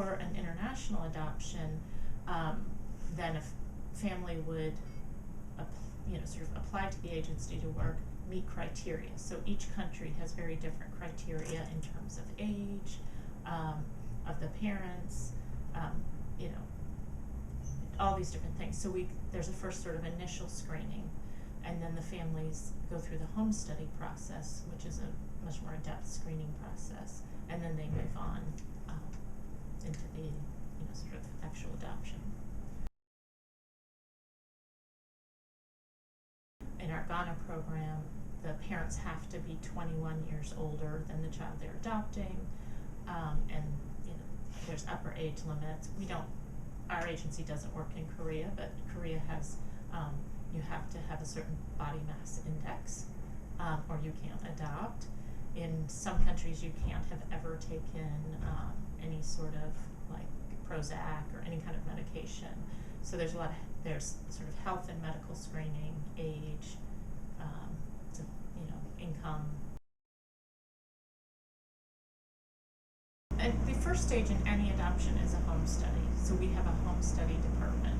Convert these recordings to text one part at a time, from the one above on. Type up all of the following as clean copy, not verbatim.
For an international adoption, then a family would sort of apply to the agency to work, meet criteria. So each country has very different criteria in terms of age, of the parents, all these different things. So there's a first sort of initial screening, and then the families go through the home study process, which is a much more in-depth screening process, and then they move on into the sort of actual adoption. In our Ghana program, the parents have to be 21 years older than the child they're adopting, and there's upper age limits. Our agency doesn't work in Korea, but Korea has, you have to have a certain body mass index, or you can't adopt. In some countries, you can't have ever taken any sort of like Prozac or any kind of medication. So there's sort of health and medical screening, age, income. And the first stage in any adoption is a home study. So we have a home study department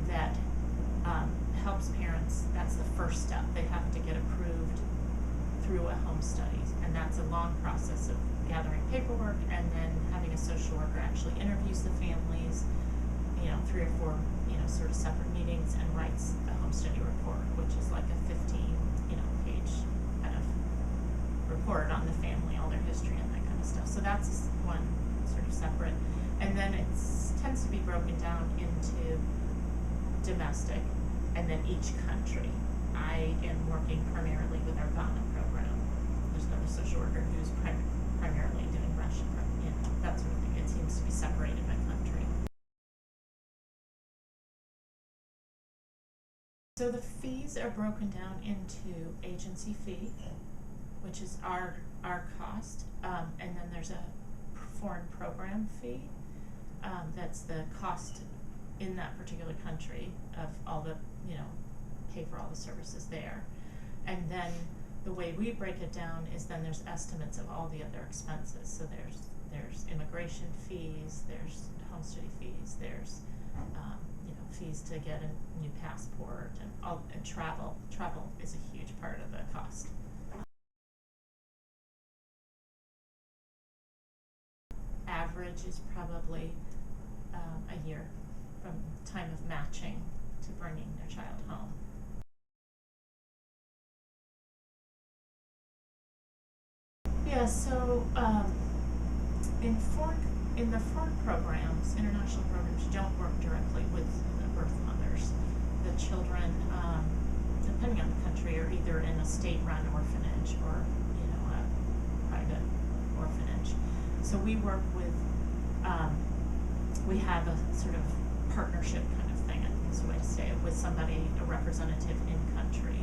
that helps parents. That's the first step. They have to get approved through a home study, and that's a long process of gathering paperwork and then having a social worker actually interviews the families, 3 or 4 sort of separate meetings, and writes a home study report, which is like a 15 page kind of report on the family, all their history and that kind of stuff. So that's one sort of separate, and then it tends to be broken down into domestic and then each country. I am working primarily with our Ghana program. There's another social worker who's primarily doing Russia, that sort of thing. It seems to be separated by country. So the fees are broken down into agency fee, which is our cost, and then there's a foreign program fee. That's the cost in that particular country of all the, pay for all the services there. And then the way we break it down is then there's estimates of all the other expenses. So there's immigration fees, there's home study fees, there's fees to get a new passport, and travel. Travel is a huge part of the cost. Average is probably a year from time of matching to bringing their child home. Yeah, so in the foreign programs, international programs, you don't work directly with the birth mothers. The children, depending on the country, are either in a state-run orphanage or a private orphanage. So we work with, we have a sort of partnership kind of thing, I think is a way to say it, with somebody, a representative in country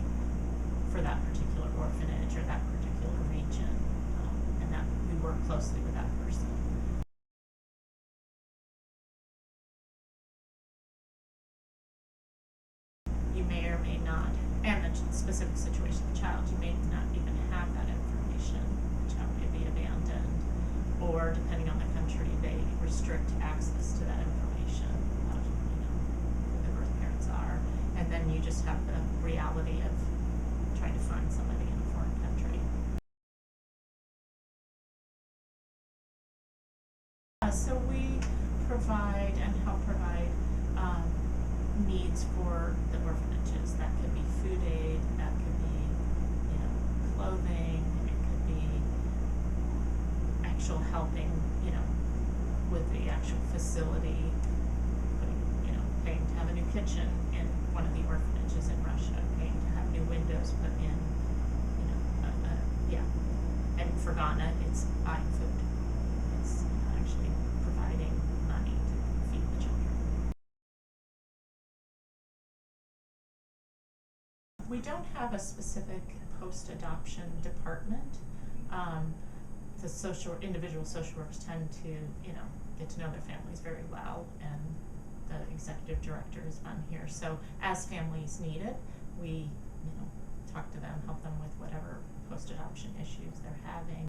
for that particular orphanage or that particular region, and that we work closely with that person. You may or may not, and the specific situation of the child, you may not even have that information. The child may be abandoned, or depending on the country, they restrict access to that information of, who the birth parents are, and then you just have the reality of trying to find somebody in a foreign country. So we provide and help provide needs for the orphanages. That could be food aid, that could be, clothing, it could be actual helping, with the actual facility, paying to have a new kitchen in one of the orphanages in Russia, paying to have new windows put in, And for Ghana, it's buying food. It's actually providing money to feed the children. We don't have a specific post-adoption department. The individual social workers tend to, get to know their families very well, and the executive director is on here. So as families need it, we, talk to them, help them with whatever post-adoption issues they're having.